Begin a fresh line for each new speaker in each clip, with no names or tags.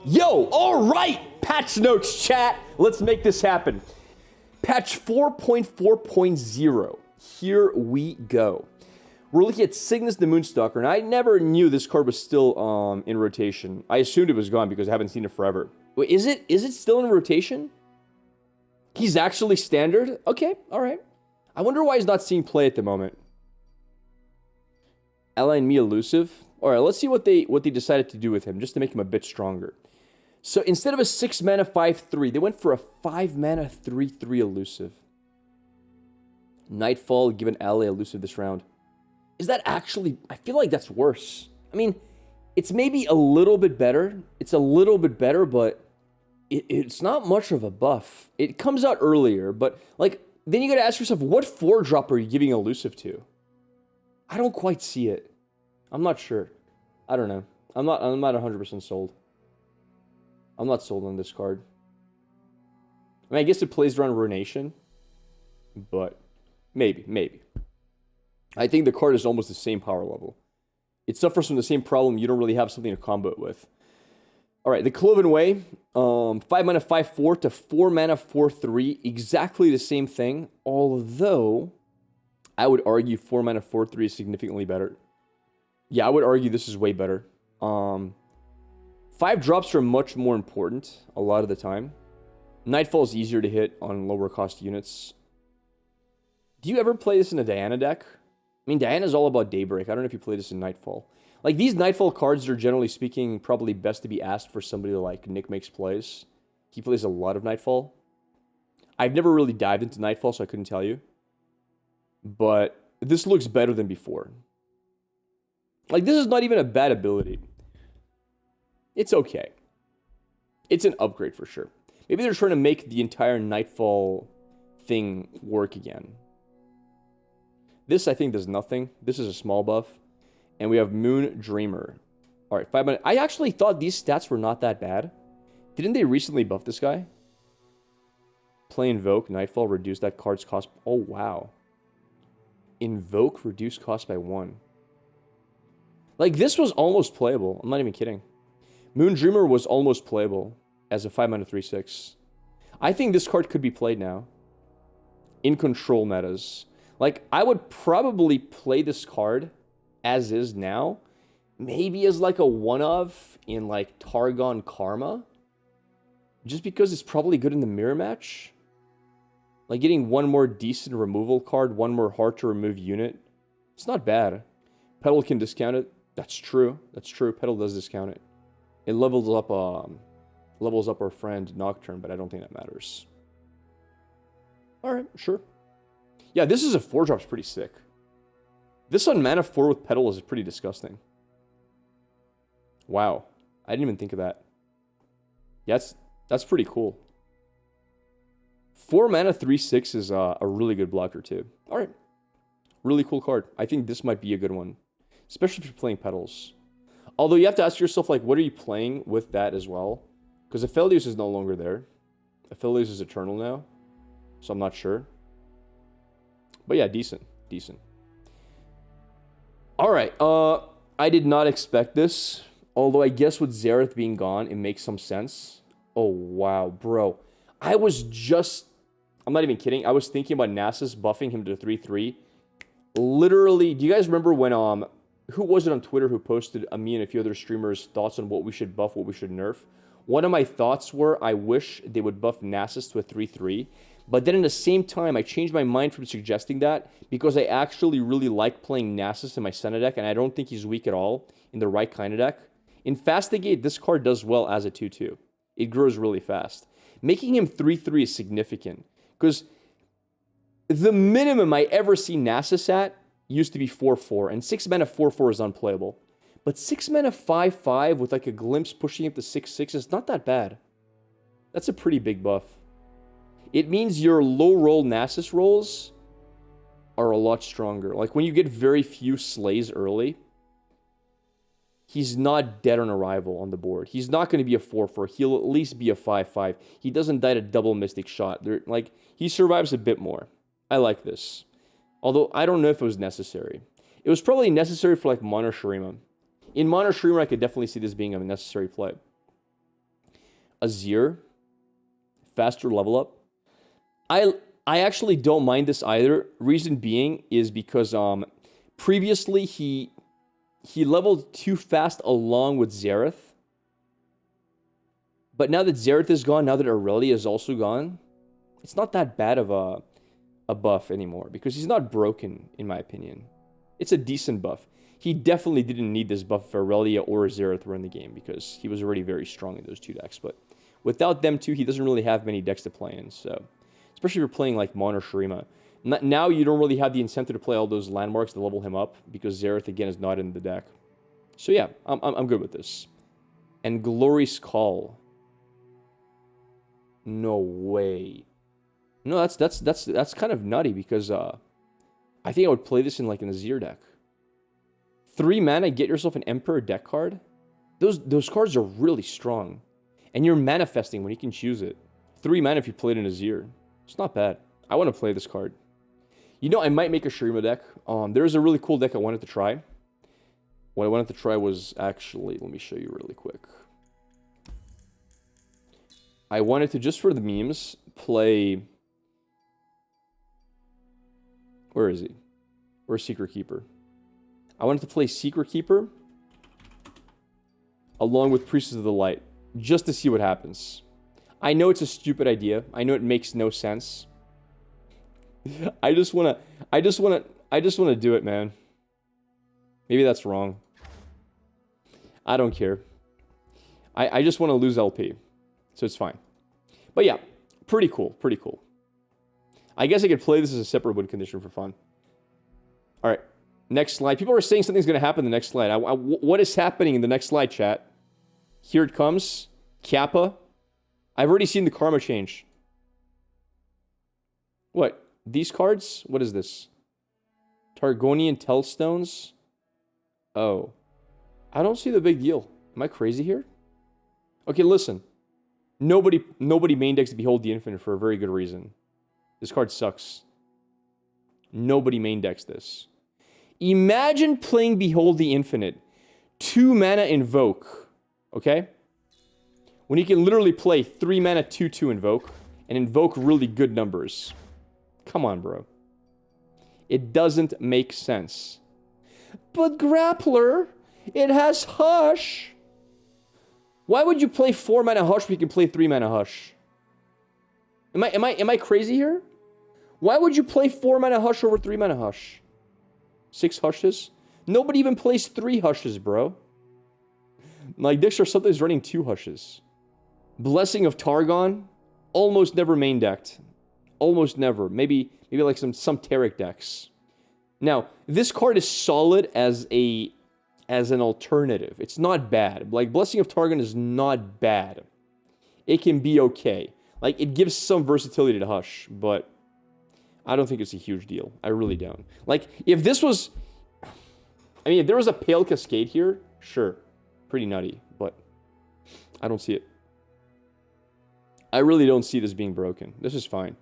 Yo, all right, patch notes chat. Let's make this happen. Patch 4.4.0. Here we go. We're looking at Cygnus the Moonstalker, and I never knew this card was still in rotation. I assumed it was gone because I haven't seen it forever. Wait, is it still in rotation? He's actually standard? Okay, all right. I wonder why he's not seeing play at the moment. Ally and me elusive. All right, let's see what they decided to do with him, just to make him a bit stronger. So instead of a 6 mana 5/3, they went for a 5 mana 3/3 elusive. Nightfall, given ally elusive this round. Is that actually... I feel like that's worse. I mean, it's maybe a little bit better. It's a little bit better, but it's not much of a buff. It comes out earlier, but like, then you gotta ask yourself, what 4-drop are you giving elusive to? I don't quite see it. I'm not sure. I don't know. I'm not 100% sold. I'm not sold on this card. I mean, I guess it plays around Ruination, but maybe. I think the card is almost the same power level. It suffers from the same problem. You don't really have something to combo it with. All right, the Cloven Way, 5 mana 5/4 to 4 mana 4/3, exactly the same thing. Although, I would argue 4 mana 4/3 is significantly better. Yeah, I would argue this is way better. 5 drops are much more important a lot of the time. Nightfall is easier to hit on lower cost units. Do you ever play this in a Diana deck? I mean, Diana's all about Daybreak. I don't know if you play this in Nightfall. Like, these Nightfall cards are, generally speaking, probably best to be asked for somebody like Nick Makes Plays. He plays a lot of Nightfall. I've never really dived into Nightfall, so I couldn't tell you. But this looks better than before. Like, this is not even a bad ability. It's okay. It's an upgrade for sure. Maybe they're trying to make the entire Nightfall thing work again. This, I think, does nothing. This is a small buff. And we have Moon Dreamer. All right, 5 minutes. I actually thought these stats were not that bad. Didn't they recently buff this guy? Play Invoke, Nightfall, reduce that card's cost. Oh, wow. Invoke, reduce cost by 1. Like, this was almost playable. I'm not even kidding. Moon Dreamer was almost playable as a 5 mana 3/6. I think this card could be played now. In control metas. Like, I would probably play this card as is now. Maybe as like a one-of in like Targon Karma. Just because it's probably good in the mirror match. Like getting one more decent removal card, one more hard to remove unit. It's not bad. Petal can discount it. That's true. That's true. Petal does discount it. It levels up our friend Nocturne, but I don't think that matters. Alright, sure. Yeah, this is a 4-drop's pretty sick. This on mana 4 with Petal is pretty disgusting. Wow. I didn't even think of that. Yeah, that's pretty cool. 4 mana 3/6 is a really good blocker too. Alright. Really cool card. I think this might be a good one. Especially if you're playing Petals. Although you have to ask yourself, like, what are you playing with that as well? Because Aphelios is no longer there. Aphelios is Eternal now. So I'm not sure. But yeah, decent. Decent. Alright, I did not expect this. Although I guess with Xerath being gone, it makes some sense. Oh, wow, bro. I'm not even kidding. I was thinking about Nasus buffing him to 3/3. Literally, do you guys remember when, who was it on Twitter who posted me and a few other streamers' thoughts on what we should buff, what we should nerf? One of my thoughts were, I wish they would buff Nasus to a 3/3. But then at the same time, I changed my mind from suggesting that because I actually really like playing Nasus in my Senna deck, and I don't think he's weak at all in the right kind of deck. In Fastigate, this card does well as a 2/2. It grows really fast. Making him 3/3 is significant because the minimum I ever see Nasus at used to be 4/4, and 6 mana 4/4 is unplayable. But 6 mana 5/5 with like a glimpse pushing up to 6/6 is not that bad. That's a pretty big buff. It means your low roll Nasus rolls are a lot stronger. Like when you get very few slays early, he's not dead on arrival on the board. He's not going to be a 4/4. He'll at least be a 5/5. He doesn't die to double Mystic Shot. Like, he survives a bit more. I like this. Although, I don't know if it was necessary. It was probably necessary for, like, Mono Shurima. In Mono Shurima, I could definitely see this being a necessary play. Azir, faster level up. I actually don't mind this either. Reason being is because previously he leveled too fast along with Xerath. But now that Xerath is gone, now that Aurelia is also gone, it's not that bad of a buff anymore because he's not broken, in my opinion. It's a decent buff. He definitely didn't need this buff if Aurelia or Xerath were in the game because he was already very strong in those two decks. But without them two, he doesn't really have many decks to play in. So, especially if you're playing like Mon or Shurima. Now you don't really have the incentive to play all those landmarks to level him up because Xerath again is not in the deck. So yeah, I'm good with this. And Glory's Call. No way. No, that's kind of nutty because I think I would play this in like an Azir deck. 3 mana, get yourself an Emperor deck card. Those cards are really strong. And you're manifesting when you can choose it. 3 mana if you play it in Azir. It's not bad. I want to play this card. You know, I might make a Shurima deck. There's a really cool deck I wanted to try. What I wanted to try was actually, let me show you really quick. I wanted to, just for the memes, play... Where is he? Where's Secret Keeper? I wanted to play Secret Keeper along with Priestess of the Light, just to see what happens. I know it's a stupid idea. I know it makes no sense. I just wanna do it, man. Maybe that's wrong. I don't care. I just want to lose LP. So it's fine. But yeah, pretty cool, pretty cool. I guess I could play this as a separate win condition for fun. Alright, next slide. People are saying something's going to happen in the next slide. What is happening in the next slide, chat? Here it comes. Kappa. I've already seen the karma change. What? These cards? What is this? Targonian Tellstones? Oh. I don't see the big deal. Am I crazy here? Okay, listen. Nobody main decks Behold the Infinite for a very good reason. This card sucks. Nobody main decks this. Imagine playing Behold the Infinite. 2 mana Invoke. Okay? When you can literally play 3 mana 2/2 Invoke and invoke really good numbers. Come on, bro. It doesn't make sense. But Grappler, it has Hush. Why would you play 4 mana Hush when you can play 3 mana Hush? Am I crazy here? Why would you play 4 mana Hush over 3 mana Hush? 6 Hushes? Nobody even plays 3 Hushes, bro. Like, decks are sometimes running 2 Hushes. Blessing of Targon? Almost never main decked. Almost never. Maybe like some Taric decks. Now, this card is solid as an alternative. It's not bad. Like, Blessing of Targon is not bad. It can be okay. Like, it gives some versatility to Hush, but I don't think it's a huge deal. I really don't. Like, if this was... I mean, if there was a Pale Cascade here, sure. Pretty nutty, but I don't see it. I really don't see this being broken. This is fine.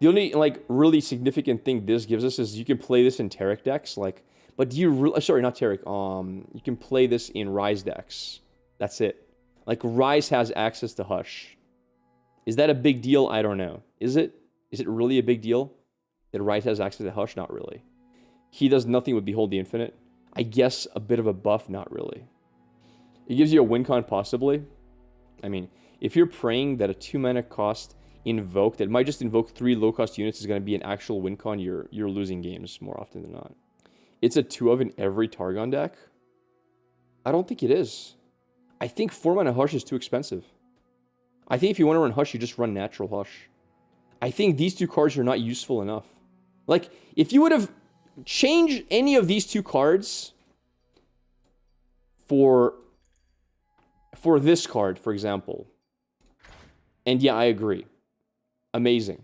The only, like, really significant thing this gives us is you can play this in Taric decks, like... But do you... Sorry, not Taric. You can play this in Rise decks. That's it. Like, Rise has access to Hush. Is that a big deal? I don't know. Is it? Is it really a big deal that Rise has access to Hush? Not really. He does nothing with Behold the Infinite. I guess a bit of a buff? Not really. It gives you a win con, possibly. I mean, if you're praying that a 2 mana cost invoke, that might just invoke 3 low-cost units, is going to be an actual win con, you're losing games more often than not. It's a 2 of in every Targon deck? I don't think it is. I think 4 mana Hush is too expensive. I think if you want to run Hush, you just run Natural Hush. I think these 2 cards are not useful enough. Like, if you would have changed any of these 2 cards for this card, for example, and yeah, I agree. Amazing.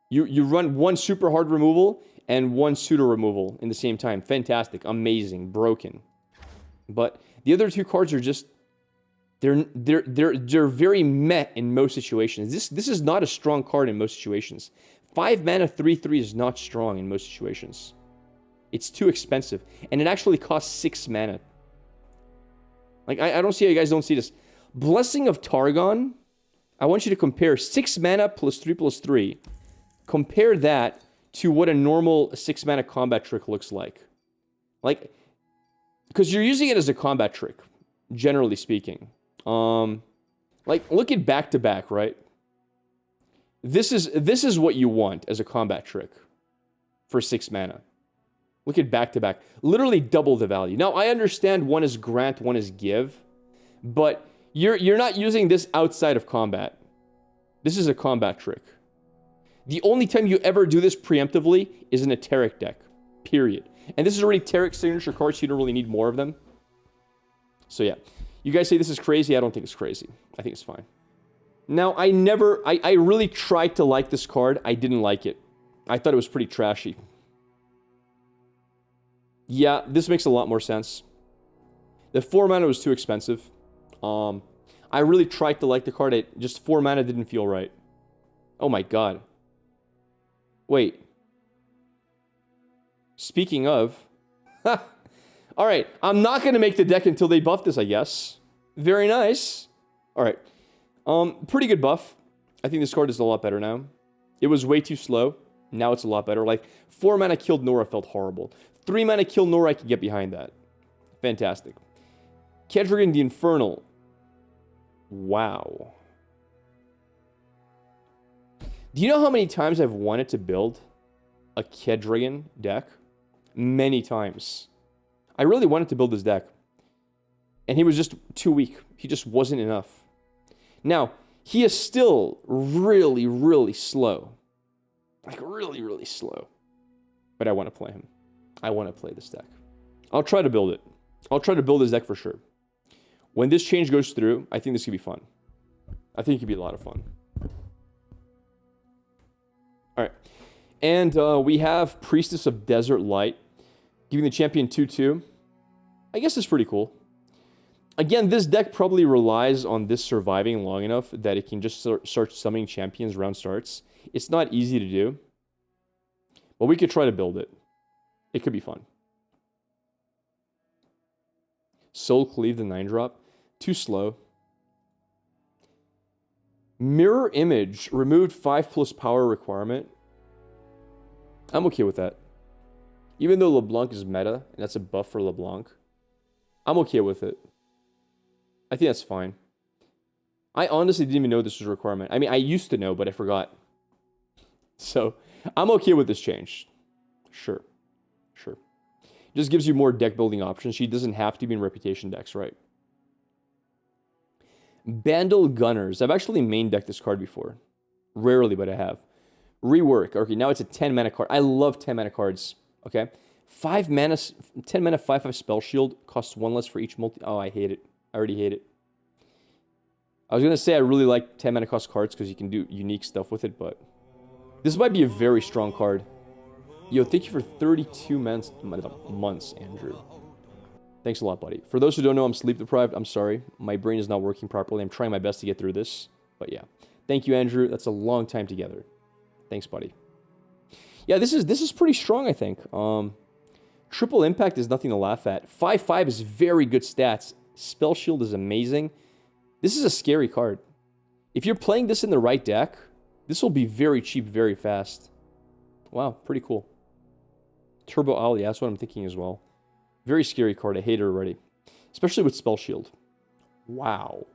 You run 1 super hard removal and 1 pseudo removal in the same time. Fantastic. Amazing. Broken. But the other 2 cards are just... They're very meh in most situations. This is not a strong card in most situations. 5 mana 3/3 is not strong in most situations. It's too expensive. And it actually costs 6 mana. Like, I don't see how you guys don't see this. Blessing of Targon, I want you to compare 6 mana +3/+3. Compare that to what a normal 6 mana combat trick looks like. Like, because you're using it as a combat trick, generally speaking. Like, look at back-to-back, right? This is what you want as a combat trick for 6 mana. Look at back-to-back. Literally double the value. Now, I understand one is grant, one is give, but you're not using this outside of combat. This is a combat trick. The only time you ever do this preemptively is in a Taric deck, period. And this is already Taric's signature cards, so you don't really need more of them. So yeah, you guys say this is crazy. I don't think it's crazy. I think it's fine. Now, I really tried to like this card. I didn't like it. I thought it was pretty trashy. Yeah, this makes a lot more sense. The 4 mana was too expensive. I really tried to like the card. Just 4 mana didn't feel right. Oh my god. Wait. Speaking of... Alright, I'm not going to make the deck until they buff this, I guess. Very nice. Alright. Pretty good buff. I think this card is a lot better now. It was way too slow. Now it's a lot better. Like, 4 mana killed Nora felt horrible. 3 mana kill Nora, I can get behind that. Fantastic. Kedrigan the Infernal. Wow. Do you know how many times I've wanted to build a Kedrigan deck? Many times. I really wanted to build this deck. And he was just too weak. He just wasn't enough. Now, he is still really, really slow. Like, really, really slow. But I want to play him. I want to play this deck. I'll try to build it. I'll try to build this deck for sure. When this change goes through, I think this could be fun. I think it could be a lot of fun. Alright. And we have Priestess of Desert Light, giving the champion 2/2. I guess it's pretty cool. Again, this deck probably relies on this surviving long enough that it can just start summoning champions round starts. It's not easy to do. But we could try to build it. It could be fun. Soul Cleave the 9-drop. Too slow. Mirror Image. Removed 5+ power requirement. I'm okay with that. Even though LeBlanc is meta, and that's a buff for LeBlanc, I'm okay with it. I think that's fine. I honestly didn't even know this was a requirement. I mean, I used to know, but I forgot. So, I'm okay with this change. Sure. Sure. It just gives you more deck building options. She doesn't have to be in reputation decks, right? Bandle Gunners. I've actually main decked this card before. Rarely, but I have. Rework. Okay, now it's a 10 mana card. I love 10 mana cards. Okay. 5 mana, 10 mana, 5/5 spell shield. Costs 1 less for each multi. Oh, I hate it. I already hate it. I was going to say I really like 10 mana cost cards because you can do unique stuff with it, but this might be a very strong card. Yo, thank you for 32 months, Andrew. Thanks a lot, buddy. For those who don't know, I'm sleep deprived. I'm sorry. My brain is not working properly. I'm trying my best to get through this. But yeah. Thank you, Andrew. That's a long time together. Thanks, buddy. Yeah, this is pretty strong, I think. Triple Impact is nothing to laugh at. 5/5 is very good stats. Spell Shield is amazing. This is a scary card. If you're playing this in the right deck, this will be very cheap, very fast. Wow, pretty cool. Turbo Ollie, that's what I'm thinking as well. Very scary card. I hate it already. Especially with Spell Shield. Wow.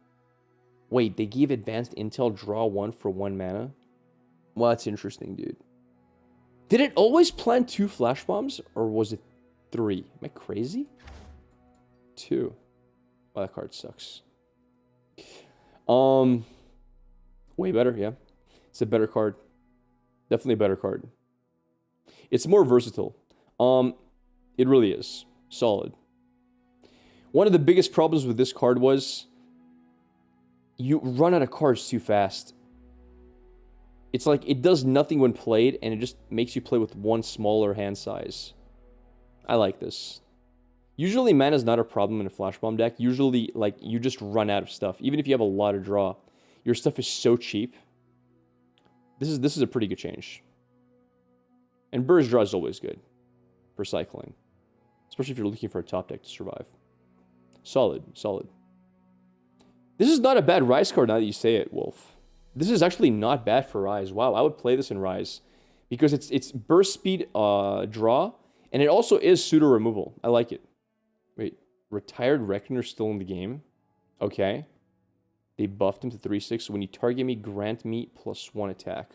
Wait, they gave advanced intel draw 1 for 1 mana? Well, that's interesting, dude. Did it always plant 2 flash bombs? Or was it 3? Am I crazy? 2. Oh, that card sucks. Way better, yeah. It's a better card. Definitely a better card. It's more versatile. It really is. Solid. One of the biggest problems with this card was you run out of cards too fast. It's like it does nothing when played, and it just makes you play with one smaller hand size. I like this. Usually mana is not a problem in a flash bomb deck. Usually, like, you just run out of stuff. Even if you have a lot of draw, your stuff is so cheap. This is a pretty good change. And Burst Draw is always good for cycling. Especially if you're looking for a top deck to survive. Solid, solid. This is not a bad Rise card now that you say it, Wolf. This is actually not bad for Rise. Wow, I would play this in Rise. Because it's burst speed draw, and it also is pseudo removal. I like it. Wait, Retired Reckoner still in the game? Okay. They buffed him to 3/6, so when you target me, grant me +1 attack.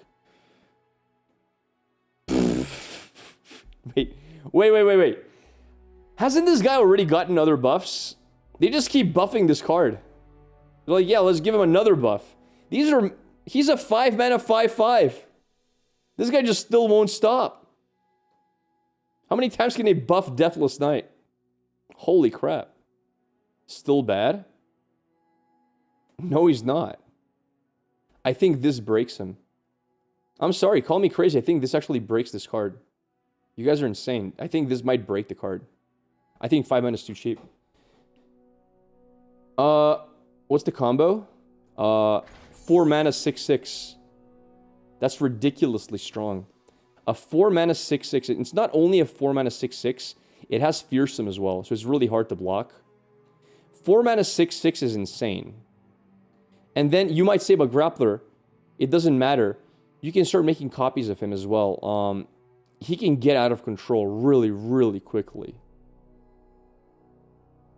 Wait. Hasn't this guy already gotten other buffs? They just keep buffing this card. They're like, yeah, let's give him another buff. He's a 5-mana 5/5. This guy just still won't stop. How many times can they buff Deathless Knight? Holy crap. Still bad? No, he's not. I think this breaks him. I'm sorry, call me crazy. I think this actually breaks this card. You guys are insane. I think this might break the card. I think 5 mana is too cheap. What's the combo? 4 mana 6/6. That's ridiculously strong. A 4 mana 6/6. It's not only a 4 mana 6/6. It has Fearsome as well, so it's really hard to block. 4 mana 6/6 is insane. And then you might say about Grappler, it doesn't matter. You can start making copies of him as well. He can get out of control really, really quickly.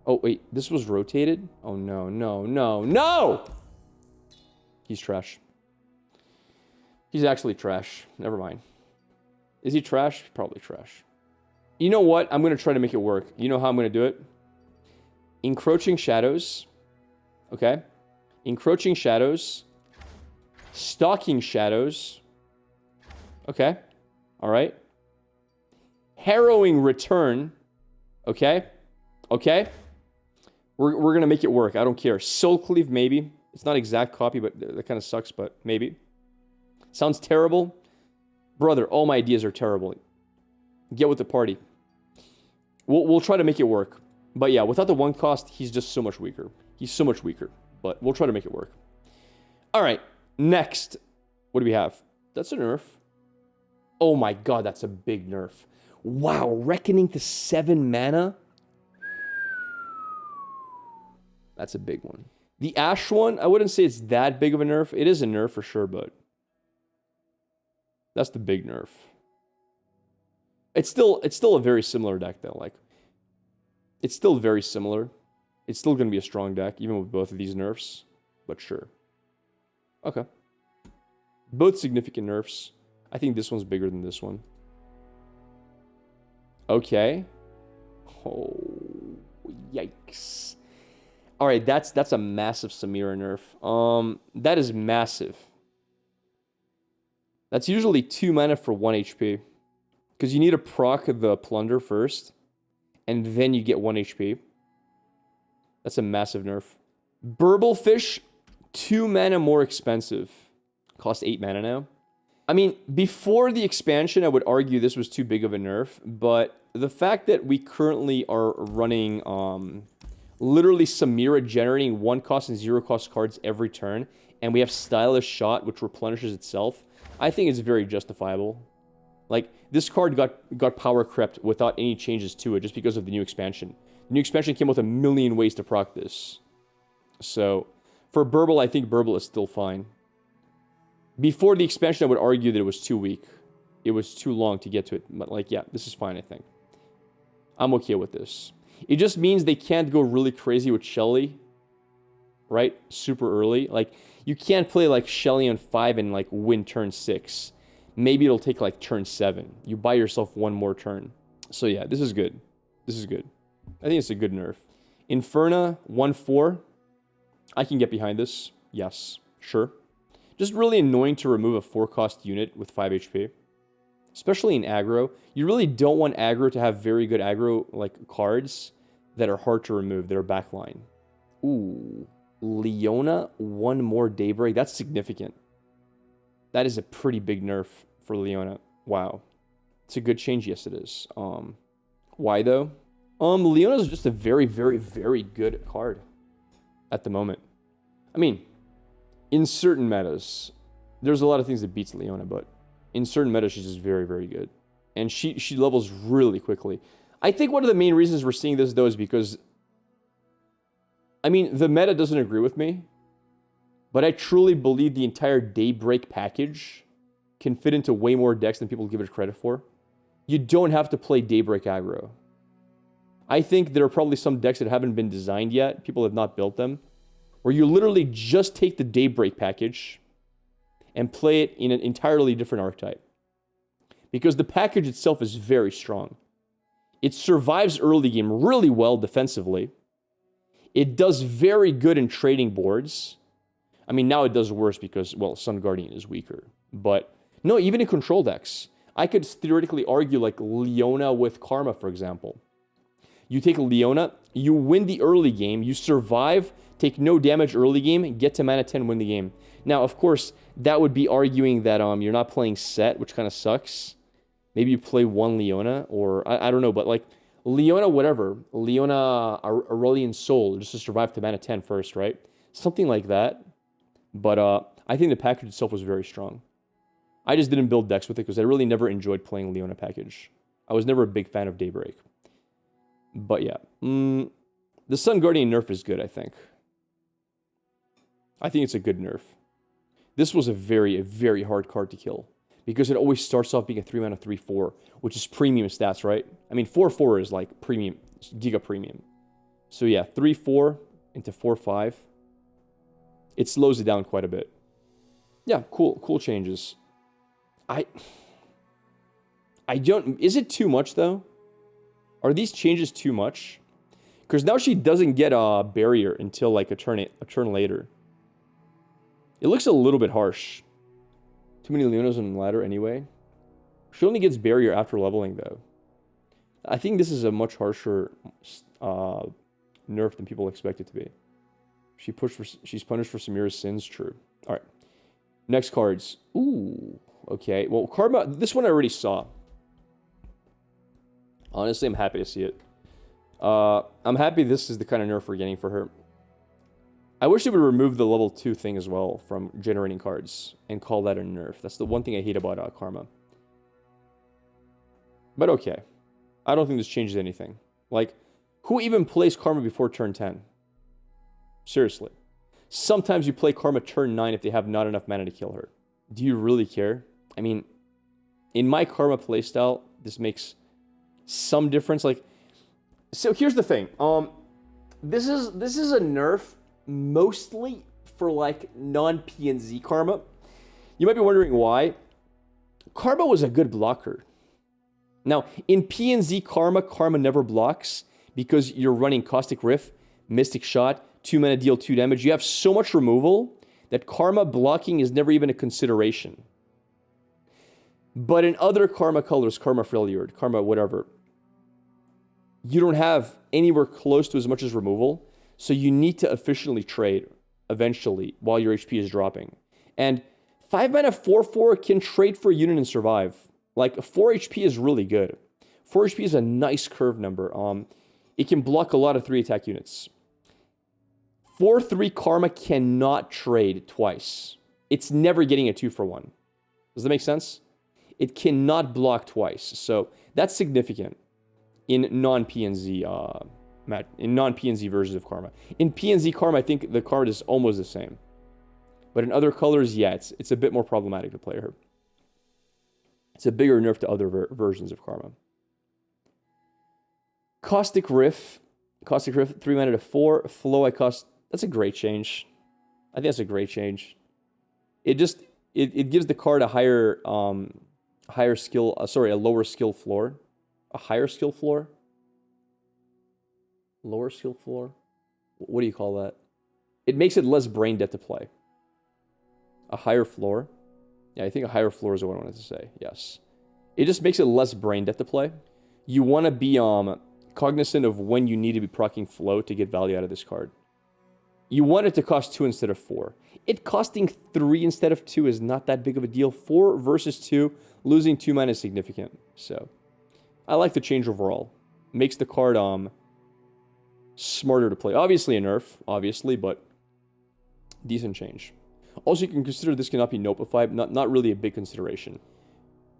Oh, wait. This was rotated? Oh, no. He's trash. He's actually trash. Never mind. Is he trash? Probably trash. You know what? I'm going to try to make it work. You know how I'm going to do it? Encroaching Shadows. Okay? Encroaching Shadows. Stalking Shadows. Okay. Alright. Harrowing Return. Okay. Okay. We're going to make it work. I don't care. Soul Cleave, maybe. It's not exact copy, but that kind of sucks, but maybe. Sounds terrible. Brother, all my ideas are terrible. Get with the party. We'll try to make it work. But yeah, without the 1 cost, he's just so much weaker. He's so much weaker. But we'll try to make it work. Alright, next. What do we have? That's a nerf. Oh my god, that's a big nerf. Wow, Reckoning to 7 mana? That's a big one. The Ash one, I wouldn't say it's that big of a nerf. It is a nerf for sure, but that's the big nerf. It's still a very similar deck though. Like, it's still very similar. It's still going to be a strong deck, even with both of these nerfs. But sure. Okay. Both significant nerfs. I think this one's bigger than this one. Okay. Oh, yikes. All right, that's a massive Samira nerf. That is massive. That's usually 2 mana for 1 HP. Because you need to proc the Plunder first, and then you get 1 HP. That's a massive nerf. Burblefish, 2 mana more expensive. Cost 8 mana now. I mean, before the expansion, I would argue this was too big of a nerf, but the fact that we currently are running literally Samira generating 1 cost and 0 cost cards every turn, and we have Stylish Shot, which replenishes itself, I think it's very justifiable. Like, this card got power crept without any changes to it, just because of the new expansion. The new expansion came with a million ways to proc this. So, for Burble, I think Burble is still fine. Before the expansion, I would argue that it was too weak. It was too long to get to it. But, like, yeah, this is fine, I think. I'm okay with this. It just means they can't go really crazy with Shelly, right? Super early. Like, you can't play, like, Shelly on 5 and, like, win turn 6. Maybe it'll take, like, turn 7. You buy yourself 1 more turn. So, yeah, this is good. This is good. I think it's a good nerf. Inferna, 1/4. I can get behind this. Yes, sure. Just really annoying to remove a 4-cost unit with 5 HP. Especially in aggro. You really don't want aggro to have very good aggro, like, cards that are hard to remove, that are backline. Ooh. Leona, 1 more Daybreak. That's significant. That is a pretty big nerf for Leona. Wow. It's a good change. Yes, it is. Why, though? Leona's just a very, very, very good card at the moment. I mean, in certain metas, there's a lot of things that beats Leona, but in certain metas, she's just very, very good. And she levels really quickly. I think one of the main reasons we're seeing this, though, is because, I mean, the meta doesn't agree with me. But I truly believe the entire Daybreak package can fit into way more decks than people give it credit for. You don't have to play Daybreak aggro. I think there are probably some decks that haven't been designed yet, people have not built them, where you literally just take the Daybreak package and play it in an entirely different archetype. Because the package itself is very strong. It survives early game really well defensively. It does very good in trading boards. I mean, now it does worse because, well, Sun Guardian is weaker. But, no, even in control decks. I could theoretically argue like Leona with Karma, for example. You take Leona, you win the early game, you survive, take no damage early game, get to mana 10, win the game. Now, of course, that would be arguing that you're not playing set, which kind of sucks. Maybe you play one Leona, or I don't know, but like Leona, whatever. Leona Aurelian Soul, just to survive to mana 10 first, right? Something like that. But I think the package itself was very strong. I just didn't build decks with it because I really never enjoyed playing Leona package. I was never a big fan of Daybreak. But yeah. The Sun Guardian nerf is good, I think. I think it's a good nerf. This was a very hard card to kill. Because it always starts off being a 3 mana 3/4, which is premium stats, right? I mean, 4/4 is like premium, giga premium. So yeah, 3/4 into 4/5. It slows it down quite a bit. Yeah, cool changes. I don't... Is it too much, though? Are these changes too much? Because now she doesn't get a barrier until like a turn later. It looks a little bit harsh. Too many Leonas on the ladder anyway. She only gets barrier after leveling, though. I think this is a much harsher nerf than people expect it to be. She's punished for Samira's sins, true. Alright. Next cards. Ooh. Okay. Well, Karma, this one I already saw. Honestly, I'm happy to see it. I'm happy this is the kind of nerf we're getting for her. I wish they would remove the level 2 thing as well from generating cards and call that a nerf. That's the one thing I hate about Karma. But okay. I don't think this changes anything. Like, who even plays Karma before turn 10? Seriously. Sometimes you play Karma turn 9 if they have not enough mana to kill her. Do you really care? I mean, in my Karma playstyle, this makes some difference. Like, so here's the thing. This is a nerf mostly for like non-PNZ Karma. You might be wondering why. Karma was a good blocker. Now, in PNZ Karma, Karma never blocks because you're running Caustic Rift, Mystic Shot, 2 mana deal 2 damage. You have so much removal that Karma blocking is never even a consideration. But in other Karma colors, Karma Freljord, Karma whatever, you don't have anywhere close to as much as removal, so you need to efficiently trade eventually while your HP is dropping. And 5 mana 4/4 can trade for a unit and survive. Like, 4 HP is really good. 4 HP is a nice curve number. It can block a lot of 3 attack units. 4/3 Karma cannot trade twice. It's never getting a 2-for-1. Does that make sense? It cannot block twice. So that's significant in non-PNZ versions of Karma. In PNZ Karma, I think the card is almost the same. But in other colors, yeah, it's a bit more problematic to play her. It's a bigger nerf to other versions of Karma. Caustic Rift. Caustic Rift, 3 mana to 4. Flow I cost... That's a great change. I think that's a great change. It just... It gives the card a higher skill... a lower skill floor. A higher skill floor? Lower skill floor? What do you call that? It makes it less brain dead to play. A higher floor? Yeah, I think a higher floor is what I wanted to say. Yes. It just makes it less brain dead to play. You want to be cognizant of when you need to be proccing flow to get value out of this card. You want it to cost 2 instead of 4. It costing 3 instead of 2 is not that big of a deal. 4 versus 2, losing 2 mana is significant. So, I like the change overall. Makes the card smarter to play. Obviously a nerf, obviously, but decent change. Also, you can consider this cannot be notified. Not really a big consideration.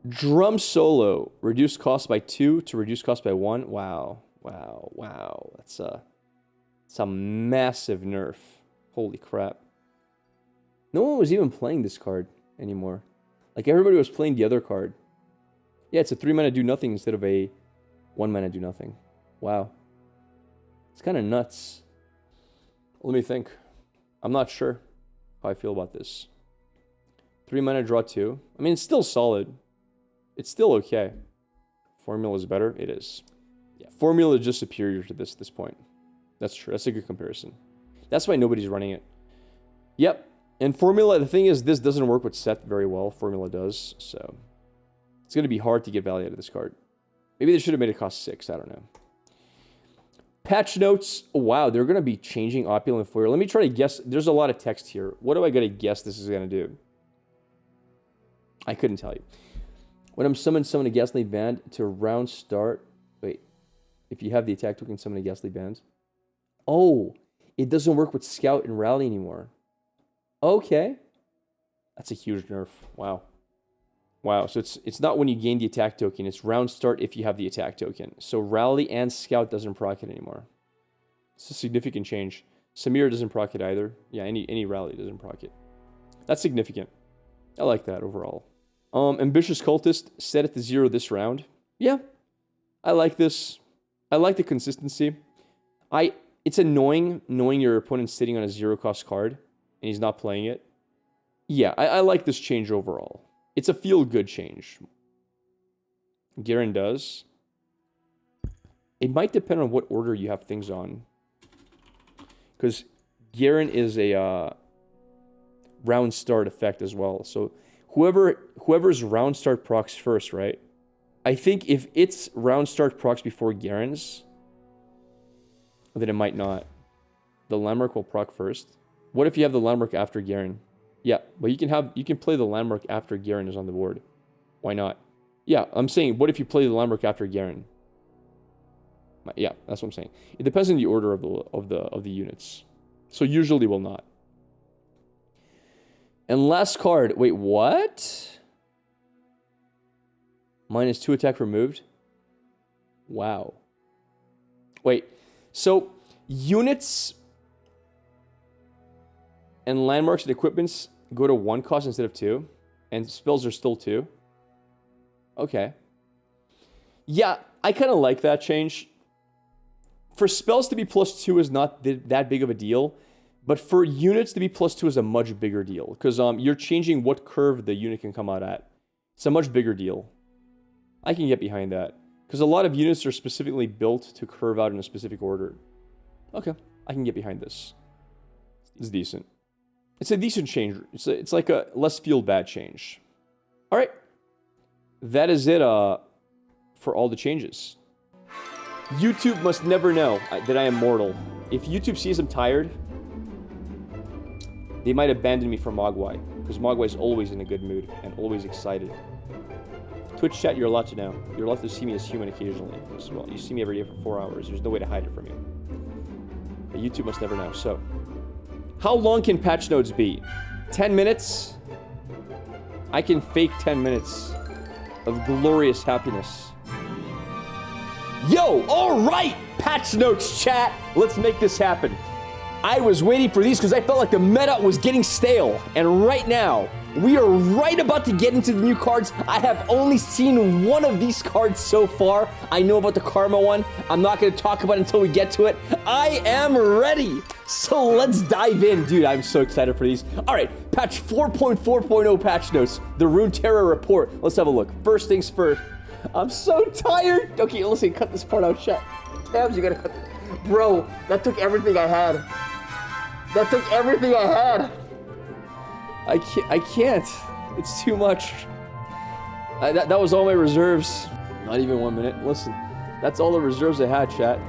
Drum Solo. Reduce cost by 2 to reduce cost by 1. Wow. That's a massive nerf. Holy crap. No one was even playing this card anymore. Like, everybody was playing the other card. Yeah, it's a 3-mana do nothing instead of a 1-mana do nothing. Wow. It's kind of nuts. Let me think. I'm not sure how I feel about this. 3-mana draw 2. I mean, it's still solid. It's still okay. Formula is better? It is. Yeah, Formula is just superior to this point. That's true. That's a good comparison. That's why nobody's running it. Yep. And Formula, the thing is, this doesn't work with Set very well. Formula does, so it's going to be hard to get value out of this card. Maybe they should have made it cost 6. I don't know. Patch notes. Oh, wow, they're going to be changing Opulent Foyer. Let me try to guess. There's a lot of text here. What do I got to guess this is going to do? I couldn't tell you. When I'm summon a Ghastly Band to round start. Wait. If you have the attack token, summon a Ghastly Band. Oh, it doesn't work with Scout and Rally anymore. Okay. That's a huge nerf. Wow. Wow, so it's not when you gain the attack token. It's round start if you have the attack token. So Rally and Scout doesn't proc it anymore. It's a significant change. Samir doesn't proc it either. Yeah, any Rally doesn't proc it. That's significant. I like that overall. Ambitious Cultist, set it to 0 this round. Yeah, I like this. I like the consistency. It's annoying knowing your opponent's sitting on a 0-cost card and he's not playing it. Yeah, I like this change overall. It's a feel-good change. Garen does. It might depend on what order you have things on. Because Garen is a round start effect as well. So whoever's round start procs first, right? I think if it's round start procs before Garen's, then it might not. The Landmark will proc first. What if you have the Landmark after Garen? Yeah, but you can play the Landmark after Garen is on the board. Why not? Yeah, I'm saying, what if you play the Landmark after Garen? Yeah, that's what I'm saying. It depends on the order of the units. So usually will not. And last card. Wait, what? -2 attack removed? Wow. Wait. So units and landmarks and equipments go to 1 cost instead of 2, and spells are still 2. Okay. Yeah, I kind of like that change. For spells to be +2 is not that big of a deal, but for units to be +2 is a much bigger deal, because you're changing what curve the unit can come out at. It's a much bigger deal. I can get behind that, because a lot of units are specifically built to curve out in a specific order. Okay, I can get behind this. It's decent. It's a decent change. It's like a less feel bad change. All right. That is it for all the changes. YouTube must never know that I am mortal. If YouTube sees I'm tired, they might abandon me for Mogwai, because Mogwai is always in a good mood and always excited. Twitch chat, you're allowed to know. You're allowed to see me as human occasionally as well. You see me every day for 4 hours. There's no way to hide it from you. But YouTube must never know. So, how long can patch notes be? 10 minutes? I can fake 10 minutes of glorious happiness. Yo, all right, patch notes chat. Let's make this happen. I was waiting for these because I felt like the meta was getting stale. And right now, we are right about to get into the new cards. I have only seen one of these cards so far. I know about the Karma one. I'm not going to talk about it until we get to it. I am ready. So let's dive in. Dude, I'm so excited for these. All right, patch 4.4.0 patch notes. The Runeterra report. Let's have a look. First things first. I'm so tired. Okay, listen, cut this part out. Shut. Tabs, you gotta cut. Bro, that took everything I had. That took everything I had. I can't. It's too much. That was all my reserves. Not even 1 minute. Listen, that's all the reserves I had, chat.